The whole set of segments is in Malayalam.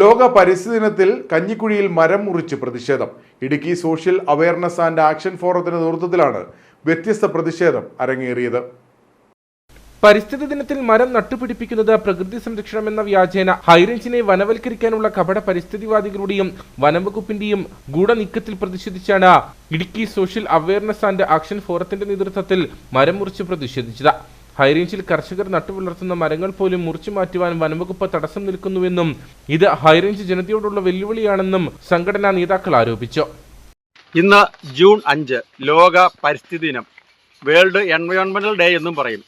ലോക പരിസ്ഥിതി ദിനത്തിൽ കഞ്ഞിക്കുഴിയിൽ മരം മുറിച്ച് പ്രതിഷേധം. Idukki social awareness and action ഫോറത്തിന്റെ നേതൃത്വത്തിലാണ് വ്യത്യസ്ത പ്രതിഷേധം അരങ്ങേറിയത്. പരിസ്ഥിതി ദിനത്തിൽ മരം നട്ടുപിടിപ്പിക്കുന്നത് പ്രകൃതി സംരക്ഷണം എന്ന വ്യാജേന ഹൈറേഞ്ചിനെ വനവൽക്കരിക്കാനുള്ള കപട പരിസ്ഥിതിവാദികളുടെയും വനംവകുപ്പിന്റെയും ഗൂഢനീക്കത്തിൽ പ്രതിഷേധിച്ചാണ് Idukki social awareness and action ഫോറത്തിന്റെ നേതൃത്വത്തിൽ മരം മുറിച്ച് പ്രതിഷേധിച്ചത്. ഹൈറേഞ്ചിൽ കർഷകർ നട്ടുവളർത്തുന്ന മരങ്ങൾ പോലും മുറിച്ചു മാറ്റുവാൻ വനംവകുപ്പ് തടസ്സം നിൽക്കുന്നുവെന്നും ഇത് ഹൈറേഞ്ച് ജനതയോടുള്ള വെല്ലുവിളിയാണെന്നും സംഘടനാ നേതാക്കൾ ആരോപിച്ചു. ഇന്ന് ജൂൺ 5 ലോക പരിസ്ഥിതി ദിനം, വേൾഡ് എൻവയോൺമെന്റൽ ഡേ എന്നും പറയും.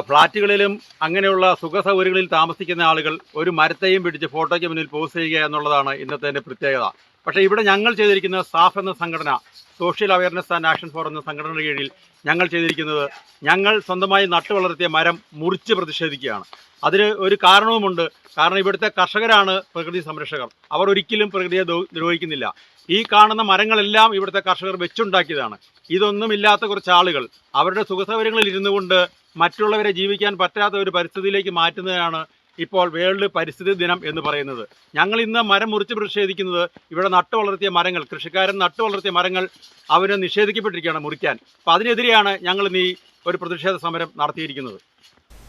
ഫ്ളാറ്റുകളിലും അങ്ങനെയുള്ള സുഖസൗകര്യങ്ങളിൽ താമസിക്കുന്ന ആളുകൾ ഒരു മരത്തെയും പിടിച്ച് ഫോട്ടോയ്ക്ക് മുന്നിൽ പോസ്റ്റ് ചെയ്യുക എന്നുള്ളതാണ് ഇന്നത്തെ പ്രത്യേകത. പക്ഷേ ഇവിടെ ഞങ്ങൾ ചെയ്തിരിക്കുന്ന സാഫ് എന്ന സംഘടന, social awareness and action for എന്ന സംഘടനയുടെ കീഴിൽ ഞങ്ങൾ ചെയ്തിരിക്കുന്നത്, ഞങ്ങൾ സ്വന്തമായി നട്ടു വളർത്തിയ മരം മുറിച്ച് പ്രതിഷേധിക്കുകയാണ്. അതിന് ഒരു കാരണവുമുണ്ട്. കാരണം ഇവിടുത്തെ കർഷകരാണ് പ്രകൃതി സംരക്ഷകർ. അവർ ഒരിക്കലും പ്രകൃതിയെ ദ്രോഹിക്കുന്നില്ല. ഈ കാണുന്ന മരങ്ങളെല്ലാം ഇവിടുത്തെ കർഷകർ വെച്ചുണ്ടാക്കിയതാണ്. ഇതൊന്നുമില്ലാത്ത കുറച്ച് ആളുകൾ അവരുടെ സുഖസൗകര്യങ്ങളിൽ ഇരുന്നു കൊണ്ട് മറ്റുള്ളവരെ ജീവിക്കാൻ പറ്റാത്ത ഒരു പരിസ്ഥിതിയിലേക്ക് മാറ്റുന്നതാണ് ഇപ്പോൾ വേൾഡ് പരിസ്ഥിതി ദിനം എന്ന് പറയുന്നത്. ഞങ്ങൾ ഇന്ന് മരം മുറിച്ച് പ്രതിഷേധിക്കുന്നത് ഇവിടെ നട്ടു വളർത്തിയ മരങ്ങൾ, കൃഷിക്കാരൻ നട്ടു വളർത്തിയ മരങ്ങൾ അവന് നിഷേധിക്കപ്പെട്ടിരിക്കുകയാണ് മുറിക്കാൻ. അപ്പോൾ അതിനെതിരെയാണ് ഞങ്ങൾ ഇന്ന് ഈ ഒരു പ്രതിഷേധ സമരം നടത്തിയിരിക്കുന്നത്.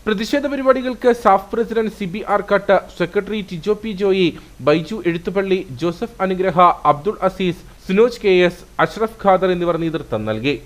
പ്രതിഷേധ പരിപാടികൾക്ക് SAF president Sibi Arkkatt, secretary Tijo P Joy, Baiju Ezhuthupally, Joseph Anugraha, Abdul Azeez, Sunoj KS, Ashraf Khader എന്നിവർ നേതൃത്വം നൽകി.